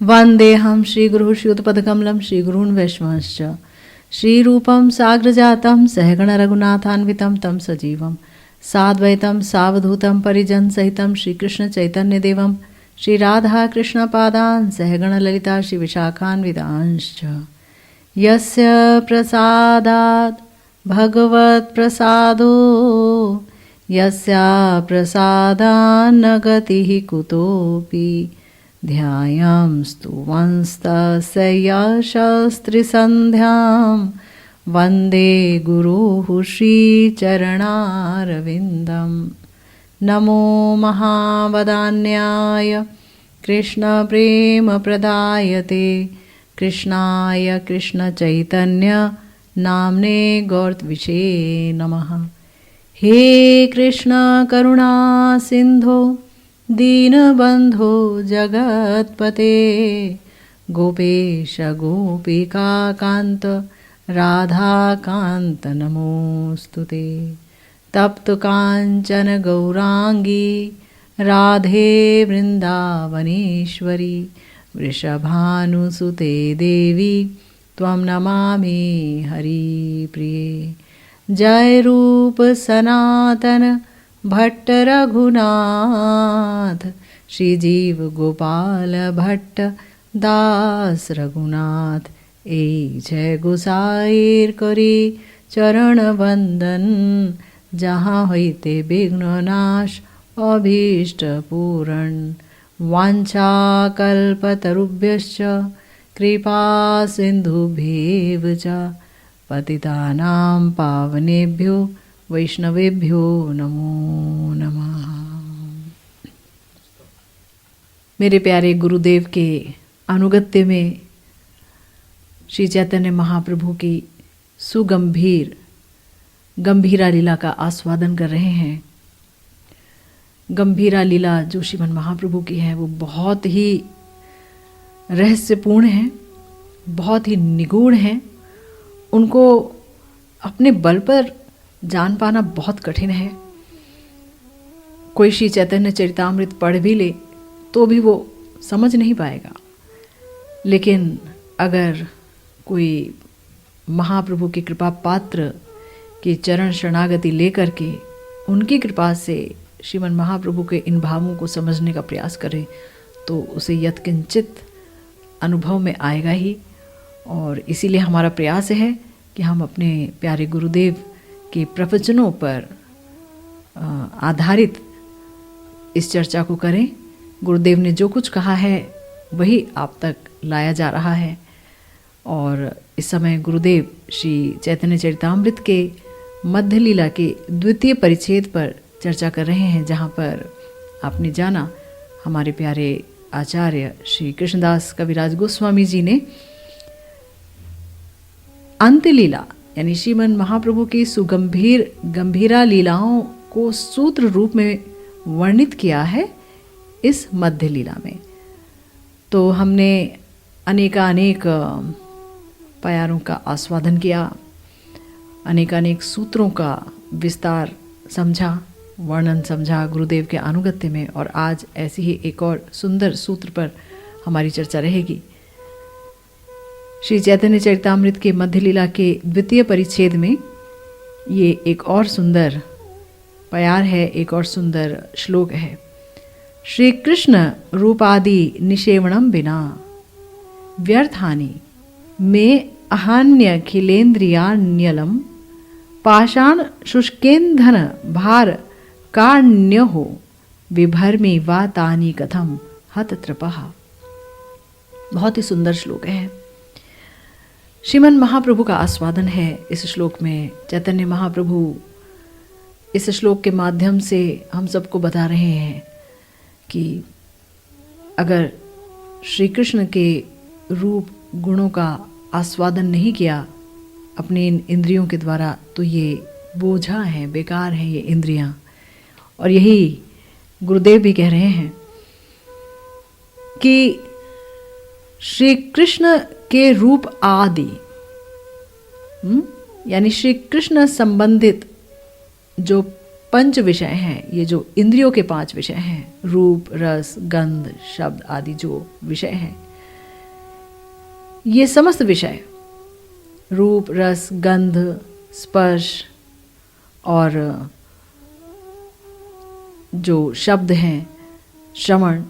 वन्देऽहं श्रीगुरुश्रीयुतपदकमलं श्रीगुरून् वैष्णवंश्च श्रीरूपं साग्रजातं सहगण रघुनाथान्वितं तं सजीवं साद्वैतं सावधूतं परिजनसहितं श्रीकृष्णचैतन्यदेवं श्रीराधा कृष्णपादान् सहगण ललिता श्रीविशाखान्वितांश्च यस्य प्रसादात् भगवत्प्रसादो यस्या प्रसादान्न गतिः कुतोऽपि ध्यायां स्तुवंस्तस्य यशस्त्रिसन्ध्यां वन्दे गुरुः श्रीचरणारविन्दं नमो महावदान्याय कृष्णप्रेमप्रदायते कृष्णाय कृष्णचैतन्य नाम्ने गौरत्विषे नमः। हे कृष्ण करुणा सिन्धो दीनबन्धो जगत्पते गोपेश गोपिकान्त राधाकान्त नमोऽस्तुते। तप्त काञ्चन गौरांगी राधे वृन्दावनेश्वरी वृषभानुसुते देवी त्वं नमामि हरिप्रिये। जय रूप सनातन भट्ट रघुनाथ श्रीजीव गोपाल भट्ट दास रघुनाथ ए जय गोसाईर करी चरण वंदन जहाँ होते विघ्न नाश अभीष्ट पूरण वांछा कल्पतरुभ्यश्च कृपा सिन्धुभ्येव च पतितानां पावनेभ्यो वैष्णवेभ्यो नमो नमः। मेरे प्यारे गुरुदेव के अनुगत्य में श्री चैतन्य महाप्रभु की सुगंभीर गंभीरा लीला का आस्वादन कर रहे हैं। गंभीरा लीला जो श्रीमन महाप्रभु की है वो बहुत ही रहस्यपूर्ण है, बहुत ही निगूढ़ है। उनको अपने बल पर जान पाना बहुत कठिन है। कोई श्री चैतन्य चरितामृत पढ़ भी ले तो भी वो समझ नहीं पाएगा, लेकिन अगर कोई महाप्रभु की कृपा पात्र की चरण शरणागति लेकर के उनकी कृपा से श्रीमन महाप्रभु के इन भावों को समझने का प्रयास करे तो उसे यत्किंचित अनुभव में आएगा ही। और इसीलिए हमारा प्रयास है कि हम अपने प्यारे गुरुदेव के प्रवचनों पर आधारित इस चर्चा को करें। गुरुदेव ने जो कुछ कहा है वही आप तक लाया जा रहा है। और इस समय गुरुदेव श्री चैतन्य चरितामृत के मध्य लीला के द्वितीय परिच्छेद पर चर्चा कर रहे हैं, जहाँ पर आपने जाना हमारे प्यारे आचार्य श्री कृष्णदास कविराज गोस्वामी जी ने अंत लीला यानी श्रीमन महाप्रभु की सुगंभीर गंभीरा लीलाओं को सूत्र रूप में वर्णित किया है इस मध्य लीला में। तो हमने अनेकानेक प्यारों का आस्वादन किया, अनेकानेक सूत्रों का विस्तार समझा, वर्णन समझा गुरुदेव के अनुगत्य में। और आज ऐसी ही एक और सुंदर सूत्र पर हमारी चर्चा रहेगी। श्री चैतन्य चरितामृत के मध्य लीला के द्वितीय परिच्छेद में ये एक और सुंदर प्यार है, एक और सुंदर श्लोक है। श्री कृष्ण रूपादि निषेवणम बिना व्यर्थानि में अहान्य खिलेन्द्रियान्यलम पाषाण शुष्केन्धन भार कार्ण्य हो विभर्मी वा तानि कथम हत त्रपः। बहुत ही सुंदर श्लोक है। श्रीमन महाप्रभु का आस्वादन है इस श्लोक में। चैतन्य महाप्रभु इस श्लोक के माध्यम से हम सबको बता रहे हैं कि अगर श्री कृष्ण के रूप गुणों का आस्वादन नहीं किया अपने इन इंद्रियों के द्वारा तो ये बोझा है, बेकार है ये इंद्रियां। और यही गुरुदेव भी कह रहे हैं कि श्री कृष्ण के रूप आदि यानी श्री कृष्ण संबंधित जो पंच विषय हैं, ये जो इंद्रियों के 5 विषय हैं, रूप रस गंध शब्द आदि जो विषय हैं, ये समस्त विषय, रूप, रस, गंध, स्पर्श और जो शब्द हैं, श्रवण,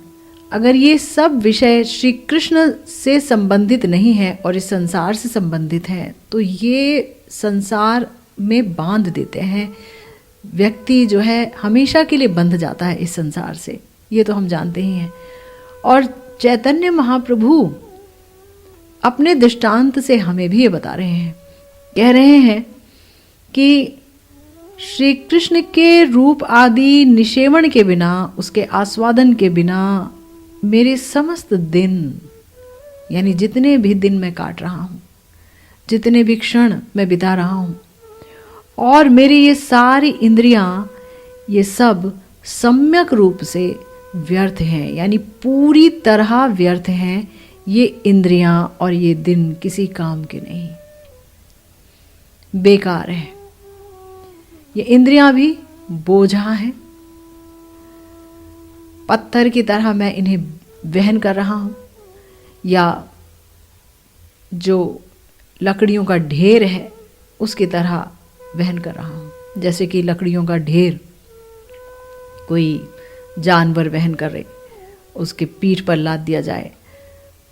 अगर ये सब विषय श्री कृष्ण से संबंधित नहीं है और इस संसार से संबंधित हैं, तो ये संसार में बांध देते हैं। व्यक्ति जो है हमेशा के लिए बंध जाता है इस संसार से, ये तो हम जानते ही हैं। और चैतन्य महाप्रभु अपने दृष्टांत से हमें भी ये बता रहे हैं, कह रहे हैं कि श्री कृष्ण के रूप आदि निषेवण के बिना, उसके आस्वादन के बिना मेरे समस्त दिन, यानी जितने भी दिन मैं काट रहा हूँ, जितने भी क्षण मैं बिता रहा हूँ, और मेरी ये सारी इंद्रियां, ये सब सम्यक रूप से व्यर्थ हैं, यानी पूरी तरह व्यर्थ हैं। ये इंद्रियां और ये दिन किसी काम के नहीं, बेकार है। ये इंद्रियां भी बोझा हैं, पत्थर की तरह मैं इन्हें वहन कर रहा हूं, या जो लकड़ियों का ढेर है उसकी तरह वहन कर रहा हूं। जैसे कि लकड़ियों का ढेर कोई जानवर वहन कर रहे, उसके पीठ पर लाद दिया जाए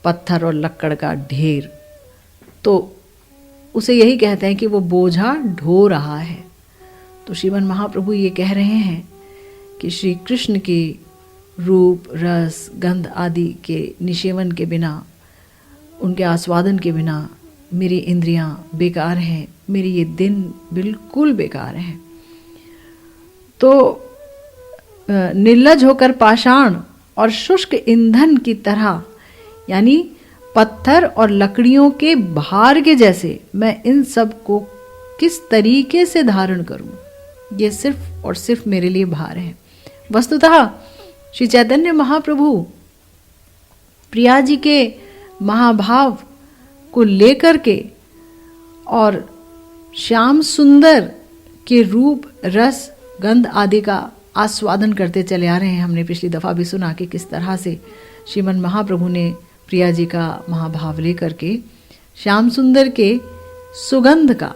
पत्थर और लकड़ का ढेर, तो उसे यही कहते हैं कि वो बोझा ढो रहा है। तो श्रीमन महाप्रभु ये कह रहे हैं कि श्री कृष्ण के रूप, रस, गंध आदि के निषेवन के बिना, उनके आस्वादन के बिना मेरी इंद्रियां बेकार हैं, मेरी ये दिन बिल्कुल बेकार हैं। तो निर्लज होकर पाषाण और शुष्क ईंधन की तरह, यानी पत्थर और लकड़ियों के भार के जैसे मैं इन सब को किस तरीके से धारण करूं, ये सिर्फ और सिर्फ मेरे लिए भार है। वस्तुतः श्री चैतन्य महाप्रभु प्रिया जी के महाभाव को लेकर के और श्याम सुंदर के रूप, रस, गंध आदि का आस्वादन करते चले आ रहे हैं। हमने पिछली दफा भी सुना कि किस तरह से श्रीमन महाप्रभु ने प्रिया जी का महाभाव लेकर के श्याम सुंदर के सुगंध का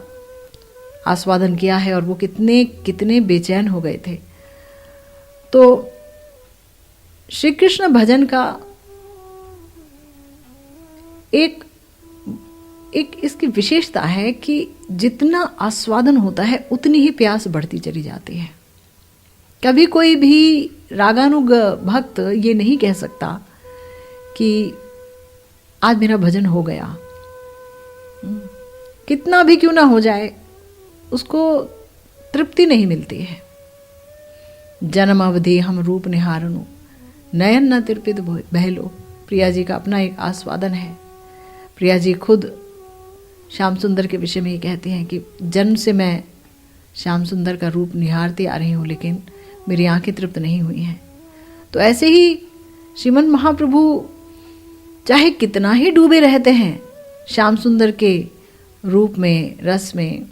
आस्वादन किया है, और वो कितने कितने बेचैन हो गए थे। तो श्री कृष्ण भजन का एक इसकी विशेषता है कि जितना आस्वादन होता है उतनी ही प्यास बढ़ती चली जाती है। कभी कोई भी रागानुग भक्त ये नहीं कह सकता कि आज मेरा भजन हो गया, कितना भी क्यों ना हो जाए, उसको तृप्ति नहीं मिलती है। जन्म अवधि हम रूप निहारनु, नयन न तृपित बहलो, प्रिया जी का अपना एक आस्वादन है। प्रिया जी खुद श्याम सुंदर के विषय में ये कहती हैं कि जन्म से मैं श्याम सुंदर का रूप निहारती आ रही हूँ, लेकिन मेरी आंखें तृप्त नहीं हुई हैं। तो ऐसे ही श्रीमन महाप्रभु चाहे कितना ही डूबे रहते हैं श्याम सुंदर के रूप में, रस में,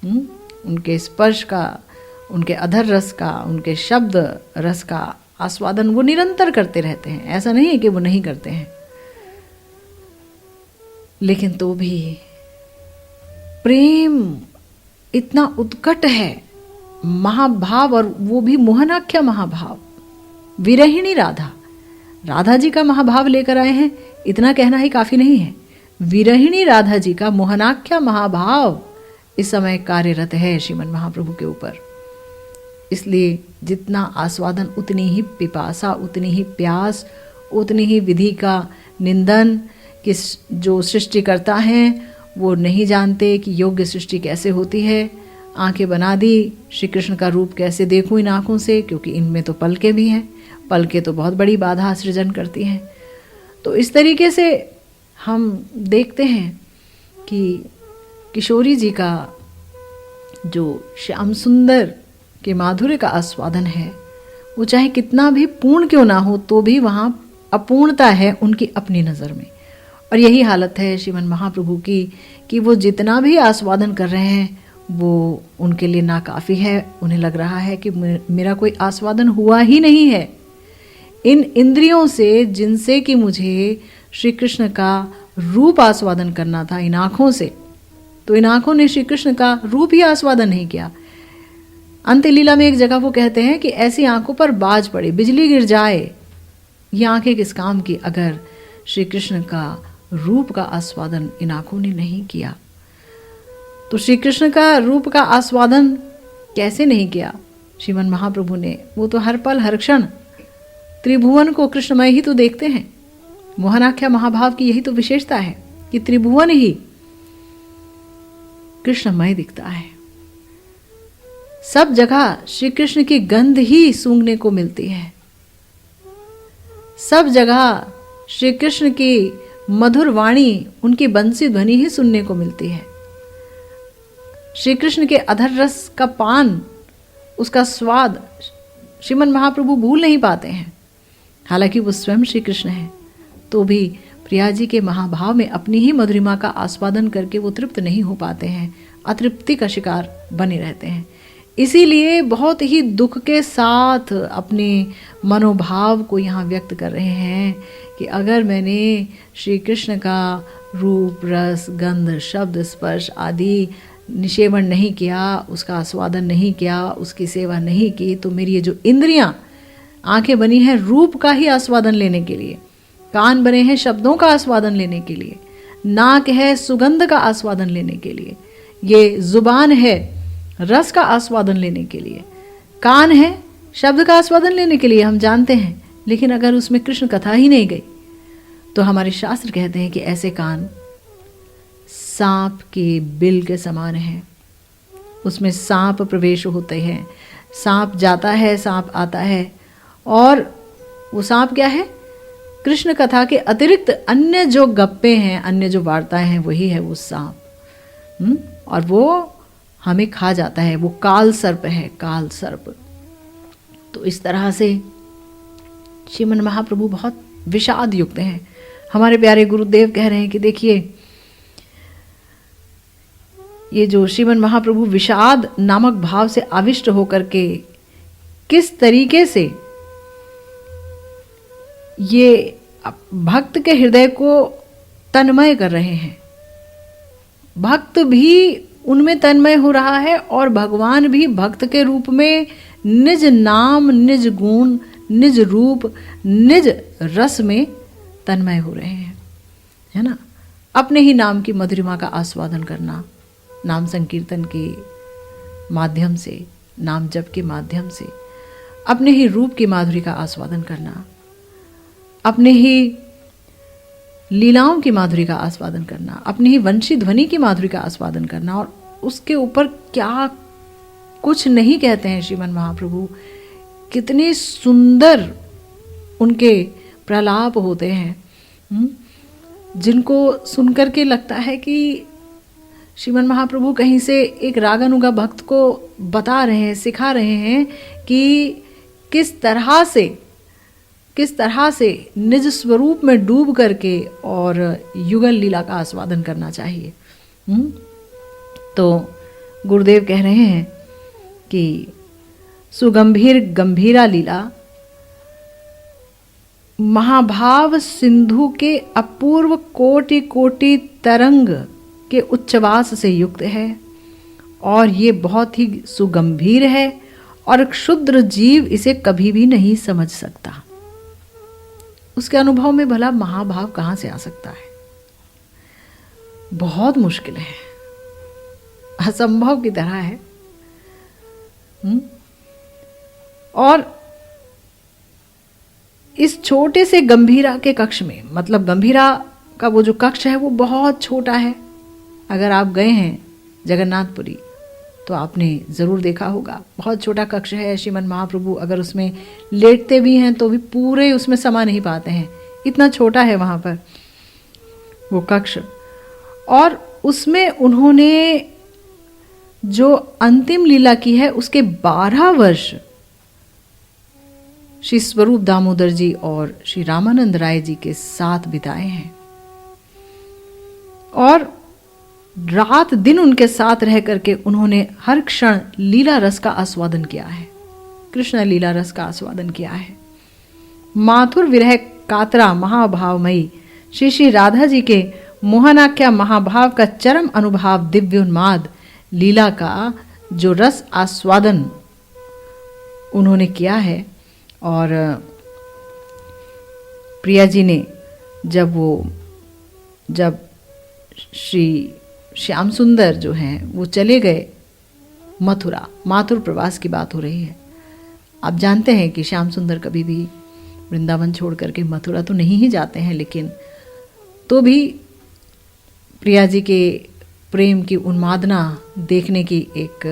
उनके स्पर्श का, उनके अधर रस का, उनके शब्द रस का आस्वादन वो निरंतर करते रहते हैं। ऐसा नहीं है कि वो नहीं करते हैं, लेकिन तो भी प्रेम इतना उत्कट है, महाभाव, और वो भी मोहनाख्या महाभाव। विरहिणी राधा, राधा जी का महाभाव लेकर आए हैं, इतना कहना ही काफी नहीं है। विरहिणी राधा जी का मोहनाख्या महाभाव इस समय कार्यरत है श्रीमन महाप्रभु के ऊपर। इसलिए जितना आस्वादन उतनी ही पिपासा, उतनी ही प्यास, उतनी ही विधि का निंदन कि जो सृष्टिकर्ता हैं वो नहीं जानते कि योग्य सृष्टि कैसे होती है। आंखें बना दी, श्री कृष्ण का रूप कैसे देखूं इन आंखों से, क्योंकि इनमें तो पलकें भी हैं, पलकें तो बहुत बड़ी बाधा सृजन करती हैं। तो इस तरीके से हम देखते हैं कि किशोरी जी का जो श्याम सुंदर के माधुर्य का आस्वादन है, वो चाहे कितना भी पूर्ण क्यों ना हो, तो भी वहाँ अपूर्णता है उनकी अपनी नज़र में। और यही हालत है श्रीमन महाप्रभु की कि वो जितना भी आस्वादन कर रहे हैं वो उनके लिए नाकाफ़ी है। उन्हें लग रहा है कि मेरा कोई आस्वादन हुआ ही नहीं है इन इंद्रियों से जिनसे कि मुझे श्री कृष्ण का रूप आस्वादन करना था इन आँखों से, तो इन आँखों ने श्री कृष्ण का रूप ही आस्वादन नहीं किया। अंत्य लीला में एक जगह वो कहते हैं कि ऐसी आंखों पर बाज पड़े, बिजली गिर जाए, ये आंखें किस काम की अगर श्री कृष्ण का रूप का आस्वादन इन आंखों ने नहीं किया। तो श्री कृष्ण का रूप का आस्वादन कैसे नहीं किया श्रीमन महाप्रभु ने? वो तो हर पल हर क्षण त्रिभुवन को कृष्णमय ही तो देखते हैं। मोहनाख्या महाभाव की यही तो विशेषता है कि त्रिभुवन ही कृष्णमय दिखता है। सब जगह श्री कृष्ण की गंध ही सूंघने को मिलती है, सब जगह श्री कृष्ण की मधुर वाणी, उनकी बंसी ध्वनि ही सुनने को मिलती है। श्री कृष्ण के अधर रस का पान, उसका स्वाद श्रीमन महाप्रभु भूल नहीं पाते हैं। हालांकि वो स्वयं श्री कृष्ण है, तो भी प्रिया जी के महाभाव में अपनी ही मधुरिमा का आस्वादन करके वो तृप्त नहीं हो पाते हैं, अतृप्ति का शिकार बने रहते हैं। इसीलिए बहुत ही दुख के साथ अपने मनोभाव को यहाँ व्यक्त कर रहे हैं कि अगर मैंने श्री कृष्ण का रूप, रस, गंध, शब्द, स्पर्श आदि निषेवण नहीं किया, उसका आस्वादन नहीं किया, उसकी सेवा नहीं की, तो मेरी ये जो इंद्रियां, आंखें बनी हैं रूप का ही आस्वादन लेने के लिए, कान बने हैं शब्दों का आस्वादन लेने के लिए, नाक है सुगंध का आस्वादन लेने के लिए, ये जुबान है रस का आस्वादन लेने के लिए, कान है शब्द का आस्वादन लेने के लिए, हम जानते हैं। लेकिन अगर उसमें कृष्ण कथा ही नहीं गई तो हमारे शास्त्र कहते हैं कि ऐसे कान सांप के बिल के समान है, उसमें सांप प्रवेश होते हैं, सांप जाता है, सांप आता है, और वो सांप क्या है? कृष्ण कथा के अतिरिक्त अन्य जो गप्पे हैं, अन्य जो वार्ताएं हैं, वही है वो सांप। और वो हमें खा जाता है, वो काल सर्प है, काल सर्प। तो इस तरह से श्रीमन महाप्रभु बहुत विषाद युक्त हैं। हमारे प्यारे गुरुदेव कह रहे हैं कि देखिए, ये जो श्रीमन महाप्रभु विषाद नामक भाव से आविष्ट होकर के किस तरीके से ये भक्त के हृदय को तन्मय कर रहे हैं। भक्त भी उनमें तन्मय हो रहा है और भगवान भी भक्त के रूप में निज नाम, निज गुण, निज रूप, निज रस में तन्मय हो रहे हैं, है ना। अपने ही नाम की मधुरिमा का आस्वादन करना, नाम संकीर्तन के माध्यम से, नाम जप के माध्यम से, अपने ही रूप की माधुरी का आस्वादन करना, अपने ही लीलाओं की माधुरी का आस्वादन करना, अपनी ही वंशी ध्वनि की माधुरी का आस्वादन करना, और उसके ऊपर क्या कुछ नहीं कहते हैं श्रीमन महाप्रभु। कितने सुंदर उनके प्रलाप होते हैं, जिनको सुनकर के लगता है कि श्रीमन महाप्रभु कहीं से एक रागानुगा भक्त को बता रहे हैं, सिखा रहे हैं कि किस तरह से निज स्वरूप में डूब करके और युगल लीला का आस्वादन करना चाहिए। तो गुरुदेव कह रहे हैं कि सुगंभीर गंभीरा लीला महाभाव सिंधु के अपूर्व कोटि कोटि तरंग के उच्चवास से युक्त है, और ये बहुत ही सुगंभीर है और क्षुद्र जीव इसे कभी भी नहीं समझ सकता। उसके अनुभव में भला महाभाव कहाँ से आ सकता है? बहुत मुश्किल है, असंभव की तरह है। और इस छोटे से गंभीरा के कक्ष में, मतलब गंभीरा का वो जो कक्ष है वो बहुत छोटा है। अगर आप गए हैं जगन्नाथपुरी तो आपने ज़रूर देखा होगा, बहुत छोटा कक्ष है। श्रीमन महाप्रभु अगर उसमें लेटते भी हैं तो भी पूरे उसमें समा नहीं पाते हैं, इतना छोटा है वहाँ पर वो कक्ष। और उसमें उन्होंने जो अंतिम लीला की है उसके 12 वर्ष श्री स्वरूप दामोदर जी और श्री रामानंद राय जी के साथ बिताए हैं, और रात दिन उनके साथ रह करके उन्होंने हर क्षण लीला रस का आस्वादन किया है, कृष्ण लीला रस का आस्वादन किया है। माथुर विरह कातरा महाभावमयी श्री श्री राधा जी के मोहनाख्या महाभाव का चरम अनुभव दिव्योन्माद लीला का जो रस आस्वादन उन्होंने किया है। और प्रिया जी ने जब श्री श्याम सुंदर जो हैं वो चले गए मथुरा, माथुर प्रवास की बात हो रही है। आप जानते हैं कि श्याम सुंदर कभी भी वृंदावन छोड़ करके मथुरा तो नहीं ही जाते हैं, लेकिन तो भी प्रिया जी के प्रेम की उन्मादना देखने की एक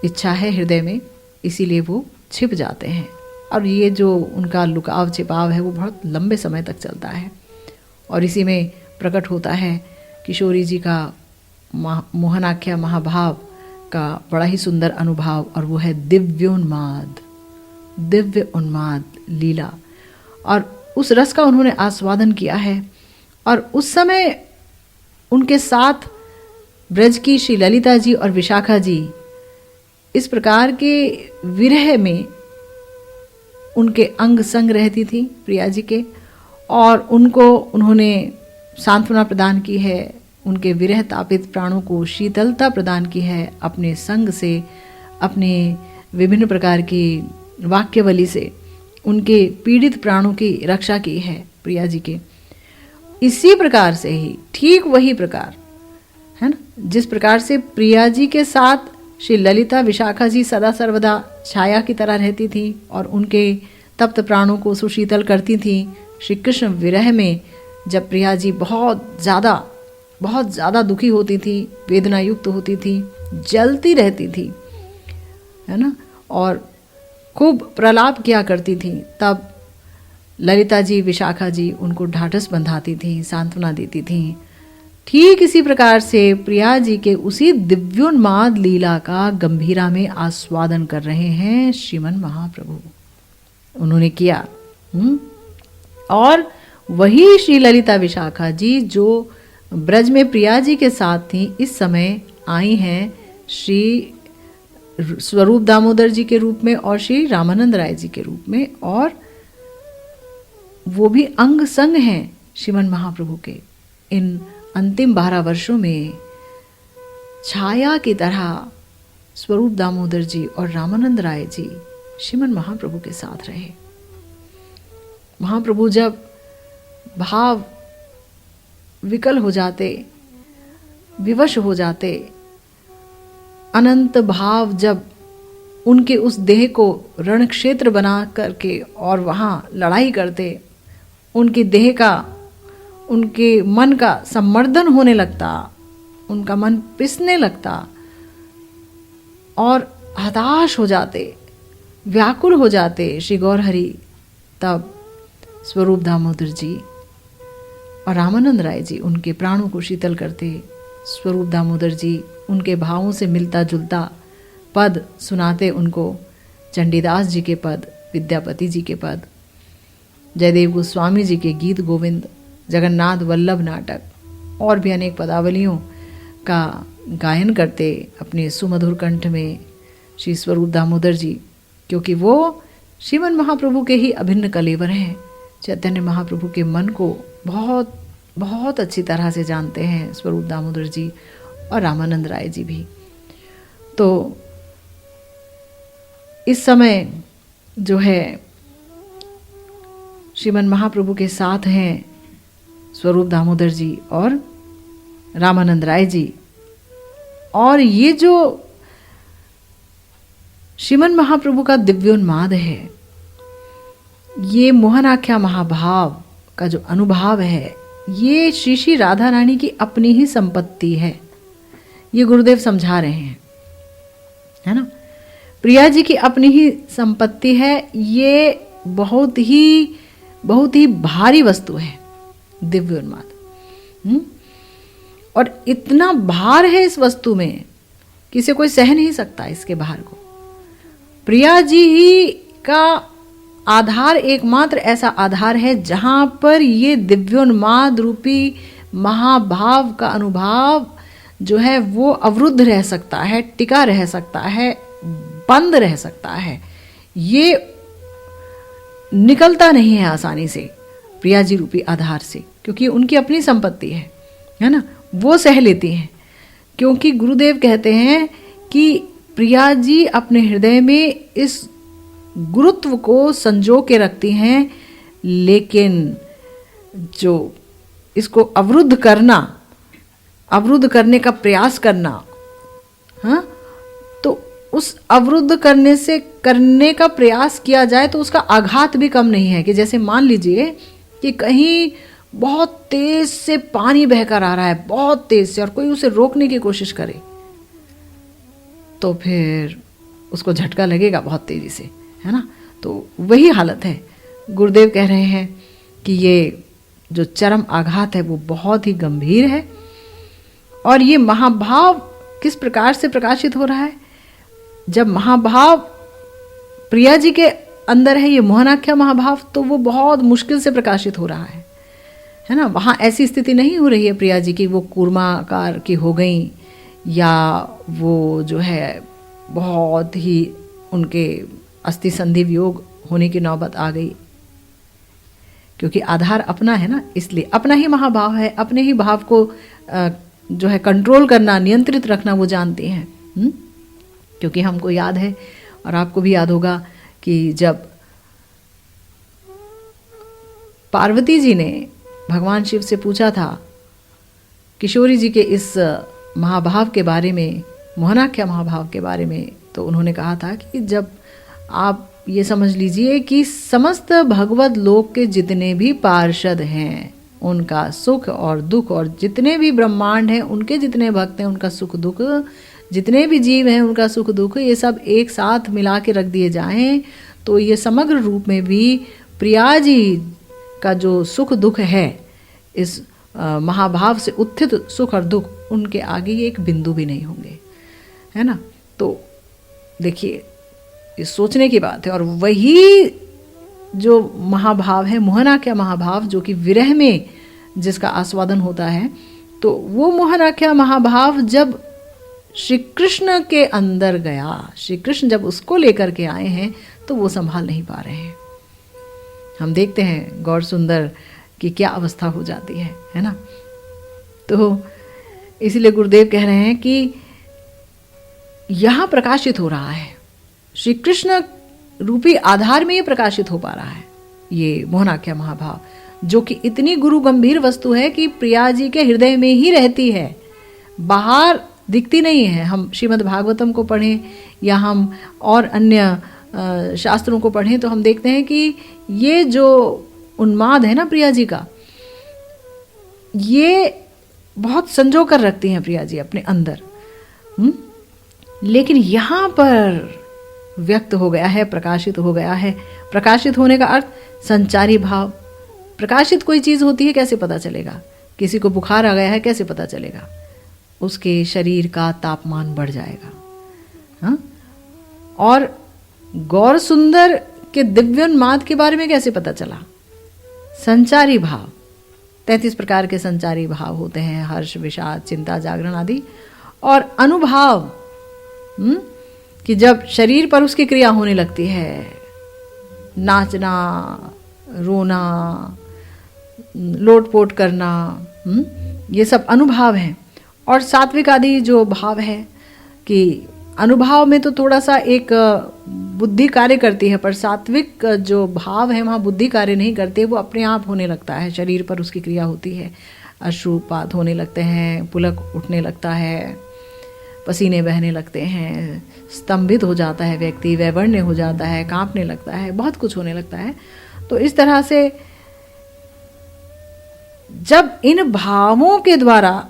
इच्छा है हृदय में, इसीलिए वो छिप जाते हैं। और ये जो उनका लुकाव छिपाव है वो बहुत लंबे समय तक चलता है। और इसी में प्रकट होता है किशोरी जी का मोहनाख्या महाभाव का बड़ा ही सुंदर अनुभव, और वो है दिव्योन्माद, दिव्य उन्माद लीला। और उस रस का उन्होंने आस्वादन किया है। और उस समय उनके साथ ब्रज की श्री ललिता जी और विशाखा जी इस प्रकार के विरह में उनके अंग संग रहती थी प्रिया जी के, और उनको उन्होंने सांत्वना प्रदान की है, उनके विरह तापित प्राणों को शीतलता प्रदान की है अपने संग से, अपने विभिन्न प्रकार की वाक्यवली से उनके पीड़ित प्राणों की रक्षा की है प्रिया जी के। इसी प्रकार से ही, ठीक वही प्रकार है ना, जिस प्रकार से प्रिया जी के साथ श्री ललिता विशाखा जी सदा सर्वदा छाया की तरह रहती थी और उनके तप्त प्राणों को सुशीतल करती थी, श्री कृष्ण विरह में जब प्रिया जी बहुत ज़्यादा दुखी होती थी, वेदना युक्त होती थी, जलती रहती थी, है ना, और खूब प्रलाप किया करती थी, तब ललिता जी विशाखा जी उनको ढाढ़स बंधाती थी, सांत्वना देती थी। ठीक इसी प्रकार से प्रिया जी के उसी दिव्योन्माद लीला का गंभीरा में आस्वादन कर रहे हैं श्रीमन महाप्रभु, उन्होंने किया। और वही श्री ललिता विशाखा जी जो ब्रज में प्रिया जी के साथ थी, इस समय आई हैं श्री स्वरूप दामोदर जी के रूप में और श्री रामानंद राय जी के रूप में, और वो भी अंग संग हैं श्रीमन महाप्रभु के। इन अंतिम 12 वर्षों में छाया की तरह स्वरूप दामोदर जी और रामानंद राय जी श्रीमन महाप्रभु के साथ रहे। महाप्रभु जब भाव विकल हो जाते, विवश हो जाते, अनंत भाव जब उनके उस देह को रण क्षेत्र बना करके और वहाँ लड़ाई करते, उनके देह का, उनके मन का सम्मर्दन होने लगता, उनका मन पिसने लगता और हताश हो जाते, व्याकुल हो जाते श्री गौरहरि, तब स्वरूप दामोदर जी और रामानंद राय जी उनके प्राणों को शीतल करते। स्वरूप दामोदर जी उनके भावों से मिलता जुलता पद सुनाते उनको, चंडीदास जी के पद, विद्यापति जी के पद, जयदेव गोस्वामी जी के गीत गोविंद, जगन्नाथ वल्लभ नाटक और भी अनेक पदावलियों का गायन करते अपने सुमधुर कंठ में श्री स्वरूप दामोदर जी, क्योंकि वो श्रीमन महाप्रभु के ही अभिन्न कलेवर हैं। चैतन्य महाप्रभु के मन को बहुत बहुत अच्छी तरह से जानते हैं स्वरूप दामोदर जी और रामानंद राय जी भी। तो इस समय जो है श्रीमन महाप्रभु के साथ हैं स्वरूप दामोदर जी और रामानंद राय जी, और ये जो श्रीमन महाप्रभु का दिव्योन्माद है, ये मोहनाख्या महाभाव का जो अनुभव है, ये श्री श्री राधा रानी की अपनी ही संपत्ति है। ये गुरुदेव समझा रहे हैं, है ना, प्रिया जी की अपनी ही संपत्ति है। ये बहुत ही भारी वस्तु है दिव्योन्माद। और इतना भार है इस वस्तु में कि इसे कोई सह नहीं सकता, इसके भार को। प्रिया जी ही का आधार, एकमात्र ऐसा आधार है जहां पर ये दिव्योन्माद रूपी महाभाव का अनुभव जो है वो अवरुद्ध रह सकता है, टिका रह सकता है, बंद रह सकता है। ये निकलता नहीं है आसानी से प्रिया जी रूपी आधार से, क्योंकि उनकी अपनी संपत्ति है। है ना, वो सह लेती हैं, क्योंकि गुरुदेव कहते हैं कि प्रिया जी अपने हृदय में इस गुरुत्व को संजो के रखती हैं, लेकिन जो इसको अवरुद्ध करने का प्रयास करना, हाँ, तो उस अवरुद्ध करने का प्रयास किया जाए तो उसका आघात भी कम नहीं है। कि जैसे मान लीजिए कि कहीं बहुत तेज से पानी बहकर आ रहा है, बहुत तेज से, और कोई उसे रोकने की कोशिश करे तो फिर उसको झटका लगेगा बहुत तेजी से, है ना। तो वही हालत है। गुरुदेव कह रहे हैं कि ये जो चरम आघात है वो बहुत ही गंभीर है। और ये महाभाव किस प्रकार से प्रकाशित हो रहा है? जब महाभाव प्रिया जी के अंदर है, ये मोहनाख्या महाभाव, तो वो बहुत मुश्किल से प्रकाशित हो रहा है ना। वहाँ ऐसी स्थिति नहीं हो रही है प्रिया जी की वो कूर्माकार की हो गई, या वो जो है बहुत ही उनके अस्थि संधि वियोग होने की नौबत आ गई, क्योंकि आधार अपना है ना, इसलिए अपना ही महाभाव है। अपने ही भाव को जो है कंट्रोल करना, नियंत्रित रखना वो जानते हैं। क्योंकि हमको याद है और आपको भी याद होगा कि जब पार्वती जी ने भगवान शिव से पूछा था किशोरी जी के इस महाभाव के बारे में, मोहनाख्या महाभाव के बारे में, तो उन्होंने कहा था कि जब आप ये समझ लीजिए कि समस्त भगवत लोक के जितने भी पार्षद हैं उनका सुख और दुख, और जितने भी ब्रह्मांड हैं उनके जितने भक्त हैं उनका सुख दुख, जितने भी जीव हैं उनका सुख दुख, ये सब एक साथ मिला के रख दिए जाएं तो ये समग्र रूप में भी प्रिया जी का जो सुख दुख है, इस महाभाव से उत्थित सुख और दुख, उनके आगे एक बिंदु भी नहीं होंगे, है ना। तो देखिए ये सोचने की बात है। और वही जो महाभाव है, मोहनाख्या महाभाव, जो कि विरह में जिसका आस्वादन होता है, तो वो मोहनाख्या महाभाव जब श्री कृष्ण के अंदर गया, श्री कृष्ण जब उसको लेकर के आए हैं, तो वो संभाल नहीं पा रहे हैं। हम देखते हैं गौर सुंदर की क्या अवस्था हो जाती है ना। तो इसलिए गुरुदेव कह रहे हैं कि यहां प्रकाशित हो रहा है, श्री कृष्ण रूपी आधार में ये प्रकाशित हो पा रहा है, ये मोहनाख्या महाभाव, जो कि इतनी गुरु गंभीर वस्तु है कि प्रिया जी के हृदय में ही रहती है, बाहर दिखती नहीं है। हम श्रीमद् भागवतम को पढ़ें या हम और अन्य शास्त्रों को पढ़ें तो हम देखते हैं कि ये जो उन्माद है ना प्रिया जी का, ये बहुत संजो कर रखती हैं प्रिया जी अपने अंदर। लेकिन यहाँ पर व्यक्त हो गया है, प्रकाशित हो गया है। प्रकाशित होने का अर्थ संचारी भाव। प्रकाशित कोई चीज़ होती है कैसे पता चलेगा? किसी को बुखार आ गया है कैसे पता चलेगा? उसके शरीर का तापमान बढ़ जाएगा। हाँ? और गौर सुंदर के दिव्योन्माद के बारे में कैसे पता चला? संचारी भाव। 33 प्रकार के संचारी भाव होते हैं, हर्ष, विषाद, चिंता, जागरण आदि। और अनुभाव, कि जब शरीर पर उसकी क्रिया होने लगती है, नाचना, रोना, लोटपोट करना, ये सब अनुभाव हैं। और सात्विक आदि जो भाव है कि अनुभाव में तो थोड़ा सा एक बुद्धि कार्य करती है, पर सात्विक जो भाव है वहाँ बुद्धि कार्य नहीं करते, वो अपने आप होने लगता है, शरीर पर उसकी क्रिया होती है, अश्रुपात होने लगते हैं, पुलक उठने लगता है, पसीने बहने लगते हैं, स्तंभित हो जाता है व्यक्ति, वैवर्ण्य हो जाता है, कांपने लगता है, बहुत कुछ होने लगता है। तो इस तरह से जब इन भावों के द्वारा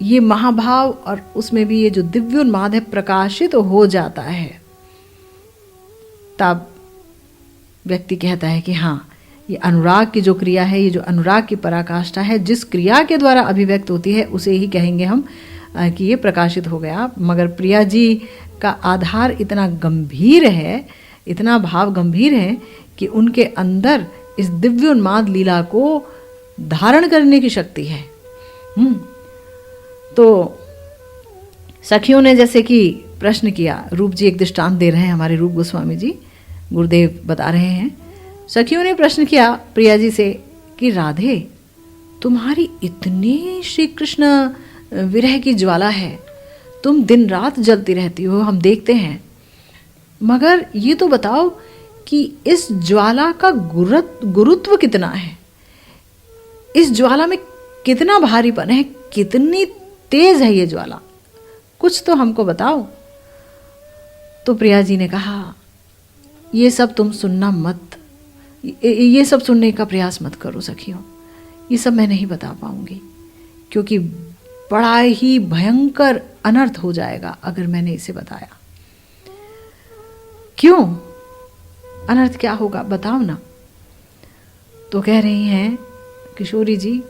ये महाभाव और उसमें भी ये जो दिव्योन्माद है प्रकाशित हो जाता है, तब व्यक्ति कहता है कि हाँ, ये अनुराग की जो क्रिया है, ये जो अनुराग की पराकाष्ठा है, जिस क्रिया के द्वारा अभिव्यक्त होती है, उसे ही कहेंगे हम कि ये प्रकाशित हो गया। मगर प्रिया जी का आधार इतना गंभीर है, इतना भाव गंभीर है कि उनके अंदर इस दिव्योन्माद लीला को धारण करने की शक्ति है। तो सखियों ने जैसे कि प्रश्न किया, रूप जी एक दृष्टांत दे रहे हैं, हमारे रूप गोस्वामी जी, गुरुदेव बता रहे हैं। सखियों ने प्रश्न किया प्रिया जी से कि राधे, तुम्हारी इतनी श्री कृष्ण विरह की ज्वाला है, तुम दिन रात जलती रहती हो, हम देखते हैं, मगर ये तो बताओ कि इस ज्वाला का गुरुत्व कितना है, इस ज्वाला में कितना भारीपन है, कितनी तेज है ये ज्वाला, कुछ तो हमको बताओ। तो प्रिया जी ने कहा, ये सब तुम सुनना मत, ये सब सुनने का प्रयास मत करो सखियों, ये सब मैं नहीं बता पाऊंगी, क्योंकि बड़ा ही भयंकर अनर्थ हो जाएगा अगर मैंने इसे बताया। क्यों? अनर्थ क्या होगा, बताओ ना। तो कह रही हैं किशोरी जी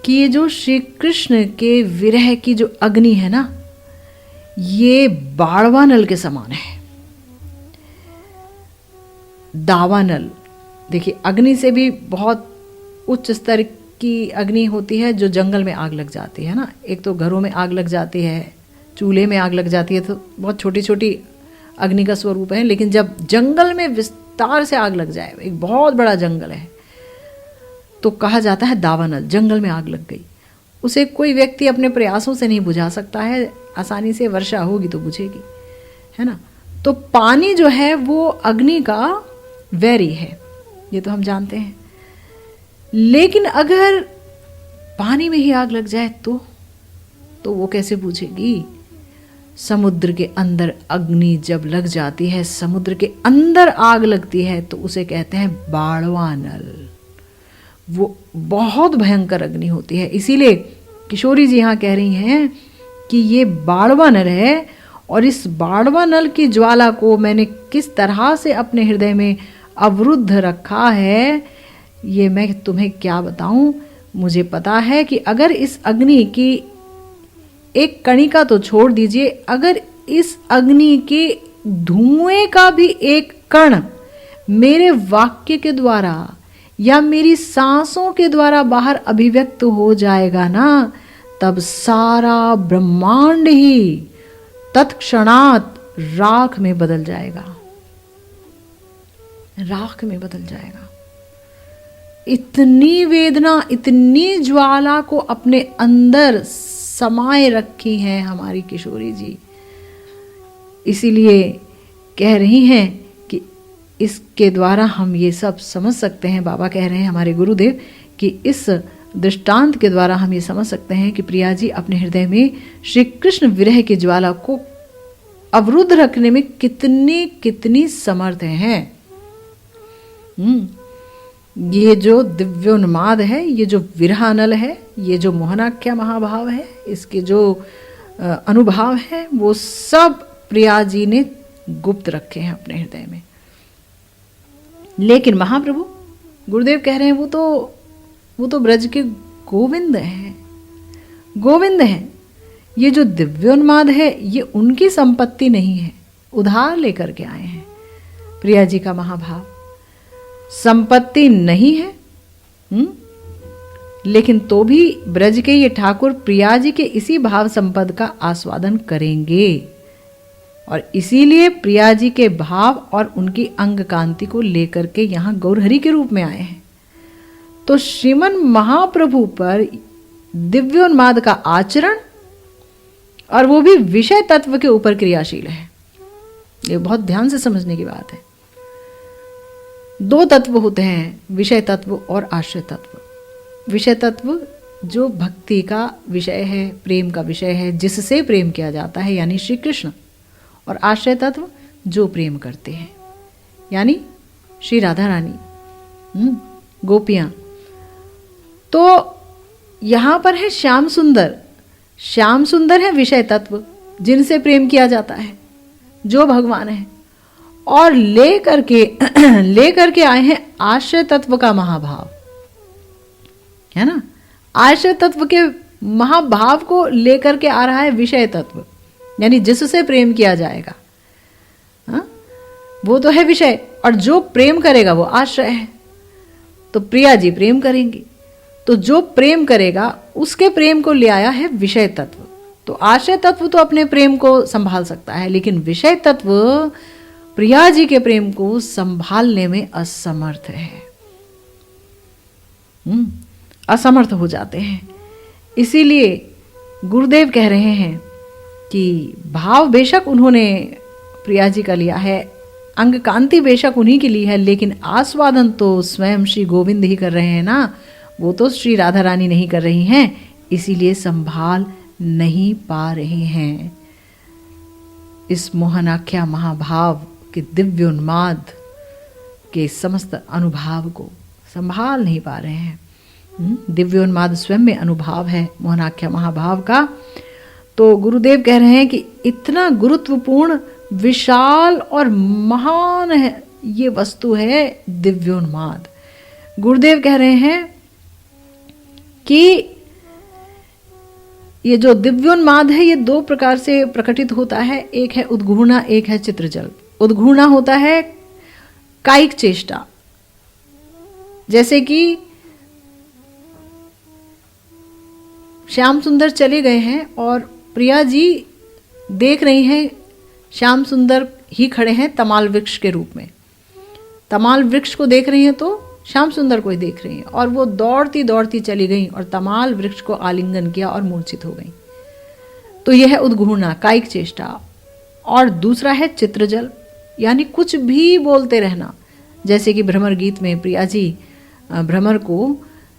कि ये जो श्री कृष्ण के विरह की जो अग्नि है ना, ये बाड़वानल के समान है। दावानल, देखिए अग्नि से भी बहुत उच्च स्तर की अग्नि होती है जो जंगल में आग लग जाती है ना। एक तो घरों में आग लग जाती है, चूल्हे में आग लग जाती है, तो बहुत छोटी छोटी अग्नि का स्वरूप है। लेकिन जब जंगल में विस्तार से आग लग जाए, एक बहुत बड़ा जंगल है, तो कहा जाता है दावानल, जंगल में आग लग गई। उसे कोई व्यक्ति अपने प्रयासों से नहीं बुझा सकता है, आसानी से वर्षा होगी तो बुझेगी, है ना। तो पानी जो है वो अग्नि का वैरी है, ये तो हम जानते हैं। लेकिन अगर पानी में ही आग लग जाए तो वो कैसे बुझेगी? समुद्र के अंदर अग्नि जब लग जाती है, समुद्र के अंदर आग लगती है, तो उसे कहते हैं बाड़वानल। वो बहुत भयंकर अग्नि होती है। इसीलिए किशोरी जी यहाँ कह रही हैं कि ये बाड़वानल है, और इस बाड़वानल की ज्वाला को मैंने किस तरह से अपने हृदय में अवरुद्ध रखा है, ये मैं तुम्हें क्या बताऊं। मुझे पता है कि अगर इस अग्नि की एक कणिका तो छोड़ दीजिए, अगर इस अग्नि के धुएं का भी एक कण मेरे वाक्य के द्वारा या मेरी सांसों के द्वारा बाहर अभिव्यक्त हो जाएगा ना, तब सारा ब्रह्मांड ही तत्क्षणात राख में बदल जाएगा, राख में बदल जाएगा। इतनी वेदना, इतनी ज्वाला को अपने अंदर समाये रखी हैं हमारी किशोरी जी। इसीलिए कह रही हैं कि इसके द्वारा हम ये सब समझ सकते हैं। बाबा कह रहे हैं हमारे गुरुदेव कि इस दृष्टांत के द्वारा हम ये समझ सकते हैं कि प्रिया जी अपने हृदय में श्री कृष्ण विरह की ज्वाला को अवरुद्ध रखने में कितनी कितनी समर्थ हैं। ये जो दिव्योन्माद है, ये जो विरहानल है, ये जो मोहनाख्या महाभाव है, इसके जो अनुभाव है, वो सब प्रिया जी ने गुप्त रखे हैं अपने हृदय में। लेकिन महाप्रभु गुरुदेव कह रहे हैं वो तो ब्रज के गोविंद हैं, गोविंद हैं। ये जो दिव्योन्माद है ये उनकी संपत्ति नहीं है, उधार लेकर के आए हैं। प्रिया जी का महाभाव संपत्ति नहीं है, लेकिन तो भी ब्रज के ये ठाकुर प्रिया जी के इसी भाव संपद का आस्वादन करेंगे, और इसीलिए प्रिया जी के भाव और उनकी अंग कांति को लेकर के यहाँ गौरहरि के रूप में आए हैं। तो श्रीमन महाप्रभु पर दिव्योन्माद का आचरण, और वो भी विषय तत्व के ऊपर क्रियाशील है। ये बहुत ध्यान से समझने की बात है। दो तत्व होते हैं, विषय तत्व और आश्रय तत्व। विषय तत्व जो भक्ति का विषय है, प्रेम का विषय है, जिससे प्रेम किया जाता है, यानी श्री कृष्ण। और आश्रय तत्व जो प्रेम करते हैं, यानी श्री राधा रानी, गोपियां। तो यहां पर है श्याम सुंदर। श्याम सुंदर है विषय तत्व, जिनसे प्रेम किया जाता है, जो भगवान है। और ले करके आए हैं आश्रय तत्व का महाभाव, है ना। आश्रय तत्व के महाभाव को लेकर के आ रहा है विषय तत्व, यानी जिससे प्रेम किया जाएगा, हा? वो तो है विषय, और जो प्रेम करेगा वो आश्रय है। तो प्रिया जी प्रेम करेंगी, तो जो प्रेम करेगा उसके प्रेम को ले आया है विषय तत्व। तो आश्रय तत्व तो अपने प्रेम को संभाल सकता है, लेकिन विषय तत्व प्रिया जी के प्रेम को संभालने में असमर्थ है। असमर्थ हो जाते हैं। इसीलिए गुरुदेव कह रहे हैं कि भाव बेशक उन्होंने प्रिया जी का लिया है, अंग कांति बेशक उन्हीं की ली है, लेकिन आस्वादन तो स्वयं श्री गोविंद ही कर रहे हैं ना, वो तो श्री राधा रानी नहीं कर रही हैं, इसीलिए संभाल नहीं पा रहे हैं। इस मोहनाख्या महाभाव के दिव्य उन्माद के समस्त अनुभाव को संभाल नहीं पा रहे हैं। दिव्य उन्माद स्वयं में अनुभाव है मोहनाख्या महाभाव का। तो गुरुदेव कह रहे हैं कि इतना गुरुत्वपूर्ण, विशाल और महान है ये वस्तु है दिव्योन्माद। गुरुदेव कह रहे हैं कि ये जो दिव्योन्माद है ये दो प्रकार से प्रकटित होता है, एक है उद्घूर्णा, एक है चित्रजल्प। उद्घूर्णा होता है कायिक चेष्टा, जैसे कि श्याम सुंदर चले गए हैं और प्रिया जी देख रही हैं श्याम सुंदर ही खड़े हैं तमाल वृक्ष के रूप में। तमाल वृक्ष को देख रही हैं तो श्याम सुंदर को ही देख रही हैं, और वो दौड़ती दौड़ती चली गई और तमाल वृक्ष को आलिंगन किया और मूर्छित हो गई। तो यह है उद्घूर्णा, कायिक चेष्टा। और दूसरा है चित्रजल, यानी कुछ भी बोलते रहना, जैसे कि भ्रमर गीत में प्रिया जी भ्रमर को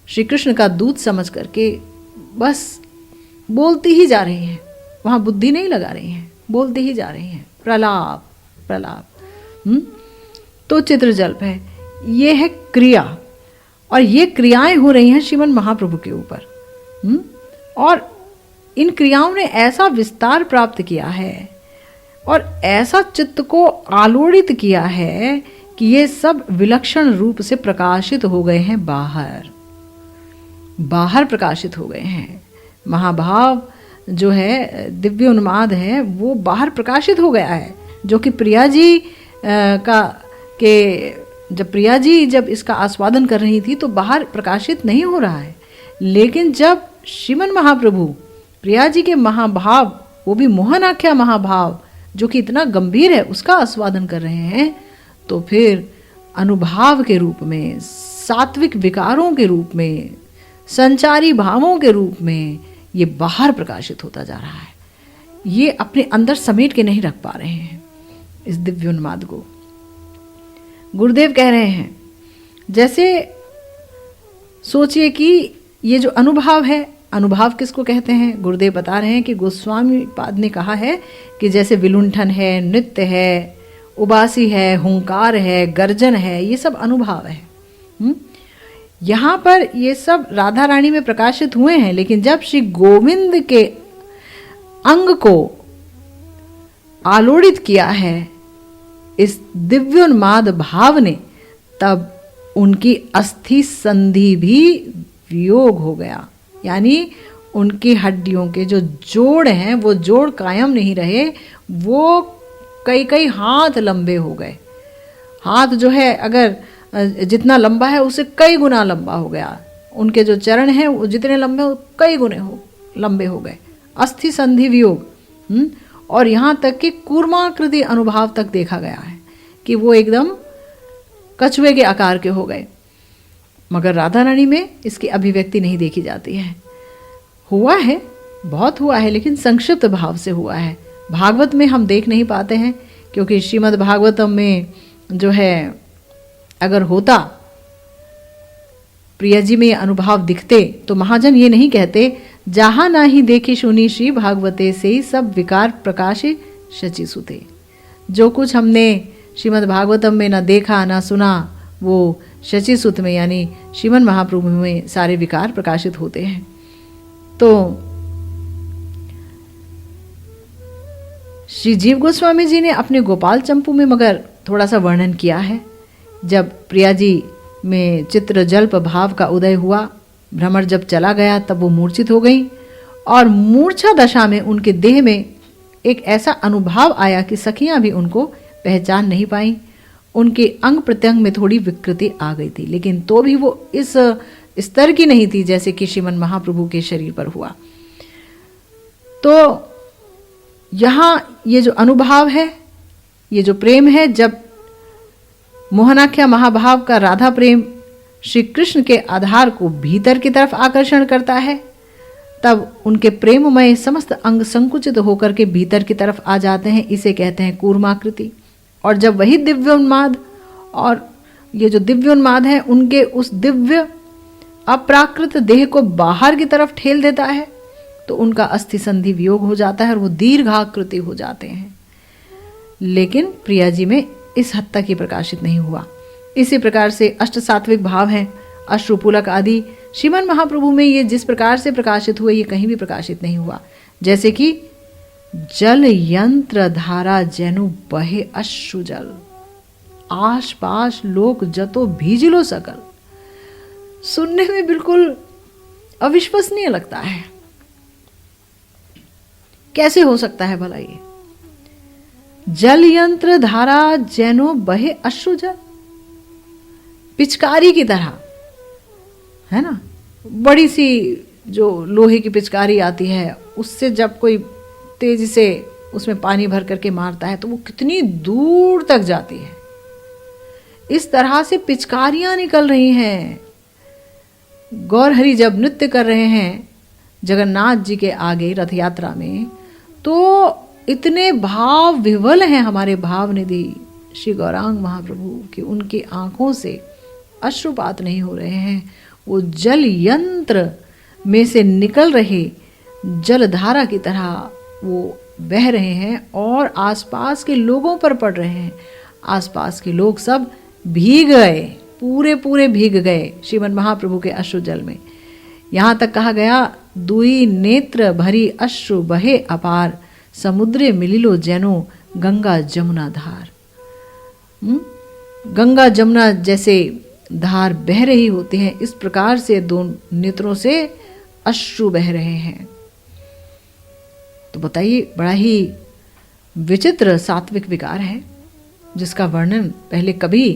श्री कृष्ण का दूत समझ करके बस बोलती ही जा रही हैं, वहाँ बुद्धि नहीं लगा रही हैं, बोलती ही जा रही हैं, प्रलाप प्रलाप। तो चित्रजल्प है, ये है क्रिया, और ये क्रियाएं हो रही हैं श्रीमन महाप्रभु के ऊपर। और इन क्रियाओं ने ऐसा विस्तार प्राप्त किया है और ऐसा चित्त को आलोड़ित किया है कि ये सब विलक्षण रूप से प्रकाशित हो गए हैं, बाहर प्रकाशित हो गए हैं। महाभाव जो है, दिव्य उन्माद है, वो बाहर प्रकाशित हो गया है, जो कि प्रिया जी जब प्रिया जी जब इसका आस्वादन कर रही थी तो बाहर प्रकाशित नहीं हो रहा है। लेकिन जब श्रीमन महाप्रभु प्रिया जी के महाभाव, वो भी मोहनाख्या महाभाव जो कि इतना गंभीर है, उसका आस्वादन कर रहे हैं, तो फिर अनुभाव के रूप में, सात्विक विकारों के रूप में, संचारी भावों के रूप में ये बाहर प्रकाशित होता जा रहा है। ये अपने अंदर समेट के नहीं रख पा रहे हैं इस दिव्योन्माद को। गुरुदेव कह रहे हैं, जैसे सोचिए कि ये जो अनुभव है, अनुभाव किसको कहते हैं? गुरुदेव बता रहे हैं कि गोस्वामी पाद ने कहा है कि जैसे विलुंठन है, नृत्य है, उबासी है, हुंकार है, गर्जन है, ये सब अनुभाव है। यहाँ पर ये सब राधा रानी में प्रकाशित हुए हैं, लेकिन जब श्री गोविंद के अंग को आलोड़ित किया है इस दिव्योन्माद भाव ने, तब उनकी अस्थि संधि भी वियोग हो गया, यानी उनकी हड्डियों के जो जोड़ हैं वो जोड़ कायम नहीं रहे, वो कई कई हाथ लंबे हो गए। हाथ जो है अगर जितना लंबा है उससे कई गुना लंबा हो गया, उनके जो चरण हैं वो जितने लंबे हो कई गुने लंबे हो गए। अस्थि संधि वियोग, और यहाँ तक कि कूर्माकृति अनुभाव तक देखा गया है कि वो एकदम कछुए के आकार के हो गए। मगर राधा रानी में इसकी अभिव्यक्ति नहीं देखी जाती है। हुआ है, बहुत हुआ है, लेकिन संक्षिप्त भाव से हुआ है। भागवत में हम देख नहीं पाते हैं, क्योंकि श्रीमद् भागवतम में जो है अगर होता, प्रिया जी में ये अनुभाव दिखते, तो महाजन ये नहीं कहते जहाँ ना ही देखी सुनी श्री भागवते से ही सब विकार प्रकाशे शचि सुते। जो कुछ हमने श्रीमद् भागवतम में ना देखा ना सुना, वो शचि सुत में यानी श्रीमन महाप्रभु में सारे विकार प्रकाशित होते हैं। तो श्री जीव गोस्वामी जी ने अपने गोपाल चंपू में मगर थोड़ा सा वर्णन किया है। जब प्रिया जी में चित्र जल्प भाव का उदय हुआ, भ्रमर जब चला गया, तब वो मूर्छित हो गई, और मूर्छा दशा में उनके देह में एक ऐसा अनुभाव आया कि सखियां भी उनको पहचान नहीं पाई। उनके अंग प्रत्यंग में थोड़ी विकृति आ गई थी, लेकिन तो भी वो इस स्तर की नहीं थी जैसे कि श्रीमन महाप्रभु के शरीर पर हुआ। तो यहाँ ये जो अनुभाव है, ये जो प्रेम है, जब मोहनाख्या महाभाव का राधा प्रेम श्री कृष्ण के आधार को भीतर की तरफ आकर्षण करता है, तब उनके प्रेममय समस्त अंग संकुचित होकर के भीतर की तरफ आ जाते हैं। इसे कहते हैं कूर्माकृति। और जब वही दिव्योन्माद और ये जो दिव्योन्माद है उनके उस दिव्य अप्राकृत देह को बाहर की तरफ ठेल देता है, तो उनका अस्थि संधि वियोग हो जाता है और वो दीर्घाकृति हो जाते हैं। लेकिन प्रिया जी में इस हद तक ही प्रकाशित नहीं हुआ। इसी प्रकार से अष्ट सात्विक भाव हैं, अश्रुपूलक आदि श्रीमन महाप्रभु में ये जिस प्रकार से प्रकाशित हुए ये कहीं भी प्रकाशित नहीं हुआ। जैसे कि जल यंत्र धारा जैनु बहे अश्रु जल, आश पाश लोक जतो भीजलो सकल। सुनने में बिल्कुल अविश्वसनीय लगता है। कैसे हो सकता है भला ये? जल यंत्र धारा जैनो बहे अश्रु जल, पिचकारी की तरह, है ना, बड़ी सी जो लोहे की पिचकारी आती है, उससे जब कोई तेजी से उसमें पानी भर करके मारता है तो वो कितनी दूर तक जाती है। इस तरह से पिचकारियां निकल रही हैं। गौरहरि जब नृत्य कर रहे हैं जगन्नाथ जी के आगे रथ यात्रा में, तो इतने भाव विवल हैं हमारे भावनिधि श्री गौरांग महाप्रभु कि उनकी आंखों से अश्रुपात नहीं हो रहे हैं। वो जल यंत्र में से निकल रहे जलधारा की तरह वो बह रहे हैं और आसपास के लोगों पर पड़ रहे हैं। आसपास के लोग सब भीग गए, पूरे पूरे भीग गए श्रीमन महाप्रभु के अश्रु जल में। यहाँ तक कहा गया, दुई नेत्र भरी अश्रु बहे अपार, समुद्रे मिलिलो जैनो गंगा जमुना धार। गंगा जमुना जैसे धार बह रही होती है, इस प्रकार से दो नेत्रों से अश्रु बह रहे हैं। तो बताइए, बड़ा ही विचित्र सात्विक विकार है जिसका वर्णन पहले कभी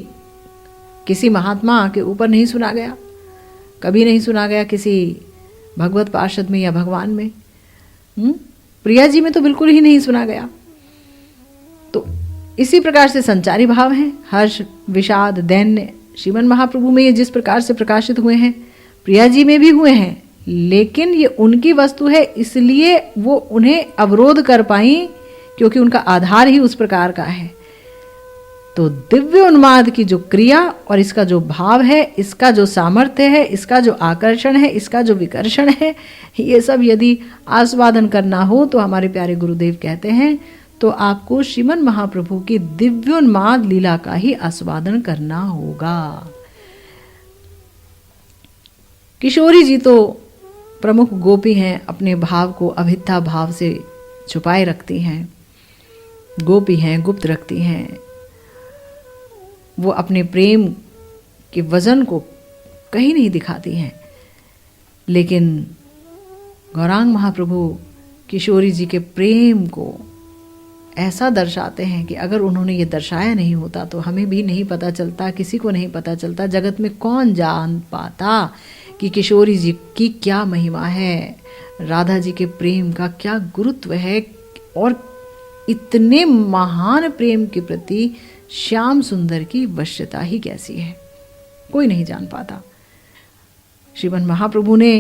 किसी महात्मा के ऊपर नहीं सुना गया, कभी नहीं सुना गया किसी भगवत पार्षद में या भगवान में। प्रिया जी में तो बिल्कुल ही नहीं सुना गया। तो इसी प्रकार से संचारी भाव हैं, हर्ष विषाद दैन्य श्रीमन महाप्रभु में ये जिस प्रकार से प्रकाशित हुए हैं प्रिया जी में भी हुए हैं, लेकिन ये उनकी वस्तु है इसलिए वो उन्हें अवरोध कर पाई क्योंकि उनका आधार ही उस प्रकार का है। तो दिव्य उन्माद की जो क्रिया और इसका जो भाव है, इसका जो सामर्थ्य है, इसका जो आकर्षण है, इसका जो विकर्षण है, ये सब यदि आस्वादन करना हो तो हमारे प्यारे गुरुदेव कहते हैं तो आपको श्रीमन महाप्रभु की दिव्योन्माद लीला का ही आस्वादन करना होगा। किशोरी जी तो प्रमुख गोपी हैं, अपने भाव को अभिथा भाव से छुपाए रखती हैं, गोपी हैं, गुप्त रखती हैं। वो अपने प्रेम के वजन को कहीं नहीं दिखाती हैं, लेकिन गौरांग महाप्रभु किशोरी जी के प्रेम को ऐसा दर्शाते हैं कि अगर उन्होंने ये दर्शाया नहीं होता तो हमें भी नहीं पता चलता, किसी को नहीं पता चलता, जगत में कौन जान पाता कि किशोरी जी की क्या महिमा है, राधा जी के प्रेम का क्या गुरुत्व है और इतने महान प्रेम के प्रति श्याम सुंदर की वश्यता ही कैसी है, कोई नहीं जान पाता। श्रीमन महाप्रभु ने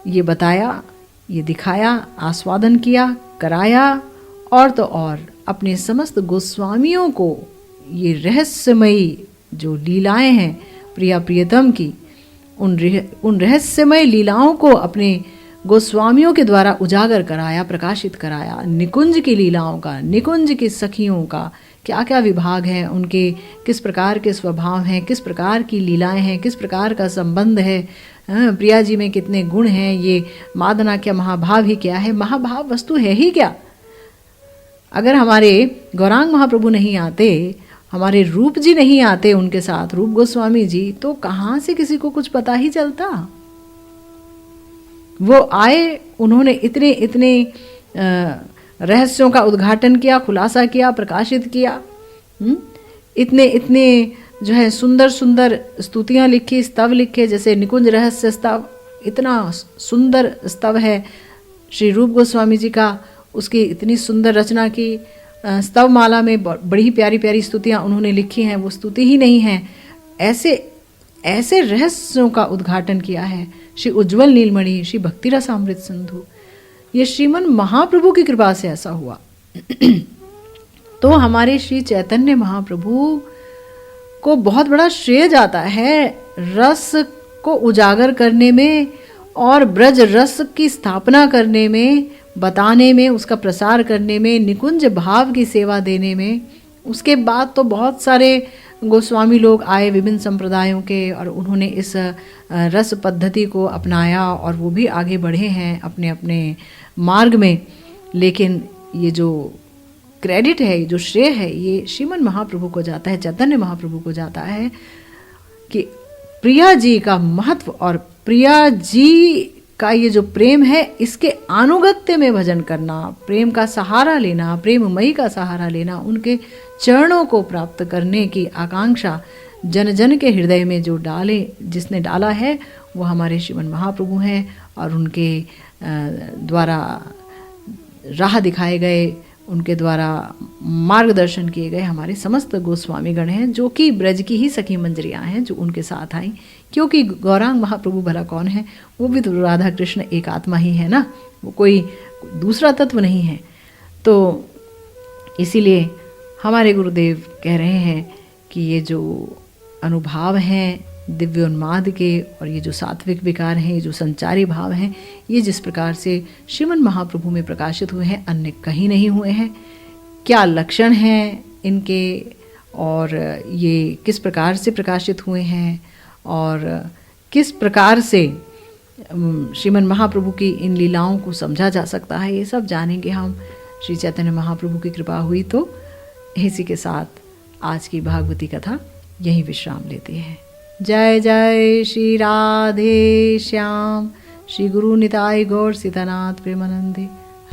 ये बताया, ये दिखाया, आस्वादन किया, कराया और तो और अपने समस्त गोस्वामियों को ये रहस्यमयी जो लीलाएं हैं प्रिया प्रियतम की, उन रहस्यमय लीलाओं को अपने गोस्वामियों के द्वारा उजागर कराया, प्रकाशित कराया। निकुंज की लीलाओं का, निकुंज की सखियों का क्या क्या विभाग है, उनके किस प्रकार के स्वभाव हैं, किस प्रकार की लीलाएं हैं, किस प्रकार का संबंध है, प्रिया जी में कितने गुण हैं, ये मादना क्या महाभाव ही क्या है, महाभाव वस्तु है ही क्या। अगर हमारे गौरांग महाप्रभु नहीं आते, हमारे रूप जी नहीं आते उनके साथ, रूप गोस्वामी जी, तो कहाँ से किसी को कुछ पता ही चलता। वो आए, उन्होंने इतने इतने रहस्यों का उद्घाटन किया, खुलासा किया, प्रकाशित किया, इतने इतने जो है सुंदर सुंदर स्तुतियाँ लिखी, स्तव लिखे, जैसे निकुंज रहस्य स्तव, इतना सुंदर स्तव है श्री रूप गोस्वामी जी का, उसकी इतनी सुंदर रचना की। स्तव माला में बड़ी प्यारी प्यारी स्तुतियाँ उन्होंने लिखी हैं, वो स्तुति ही नहीं है, ऐसे ऐसे रहस्यों का उद्घाटन किया है। श्री उज्ज्वल नीलमणि, श्री भक्ति रसामृत सिंधु, ये श्रीमन महाप्रभु की कृपा से ऐसा हुआ। तो हमारे श्री चैतन्य महाप्रभु को बहुत बड़ा श्रेय जाता है रस को उजागर करने में और ब्रज रस की स्थापना करने में, बताने में, उसका प्रसार करने में, निकुंज भाव की सेवा देने में। उसके बाद तो बहुत सारे गोस्वामी लोग आए विभिन्न संप्रदायों के और उन्होंने इस रस पद्धति को अपनाया और वो भी आगे बढ़े हैं अपने अपने मार्ग में। लेकिन ये जो क्रेडिट है, जो श्रेय है, ये श्रीमन महाप्रभु को जाता है, चैतन्य महाप्रभु को जाता है कि प्रिया जी का महत्व और प्रिया जी का ये जो प्रेम है, इसके अनुगत्य में भजन करना, प्रेम का सहारा लेना, प्रेममयी का सहारा लेना, उनके चरणों को प्राप्त करने की आकांक्षा जन जन के हृदय में जो जिसने डाला है वो हमारे श्रीमन महाप्रभु हैं। और उनके द्वारा राह दिखाए गए, उनके द्वारा मार्गदर्शन किए गए हमारे समस्त गोस्वामीगण हैं, जो कि ब्रज की ही सखी मंजरियाँ हैं जो उनके साथ आई। क्योंकि गौरांग महाप्रभु भला कौन है, वो भी तो राधा कृष्ण एक आत्मा ही है ना, वो कोई दूसरा तत्व नहीं है। तो इसीलिए हमारे गुरुदेव कह रहे हैं कि ये जो अनुभाव हैं दिव्योन्माद के और ये जो सात्विक विकार हैं, ये जो संचारी भाव हैं, ये जिस प्रकार से श्रीमन महाप्रभु में प्रकाशित हुए हैं, अन्य कहीं नहीं हुए हैं। क्या लक्षण हैं इनके और ये किस प्रकार से प्रकाशित हुए हैं और किस प्रकार से श्रीमन महाप्रभु की इन लीलाओं को समझा जा सकता है, ये सब जानेंगे हम। श्री चैतन्य महाप्रभु की कृपा हुई तो इसी के साथ आज की भागवती कथा यहीं विश्राम लेती है। जय जय श्री राधे श्याम, श्री गुरु निताई गौर सीतानाथ प्रेमानंदे।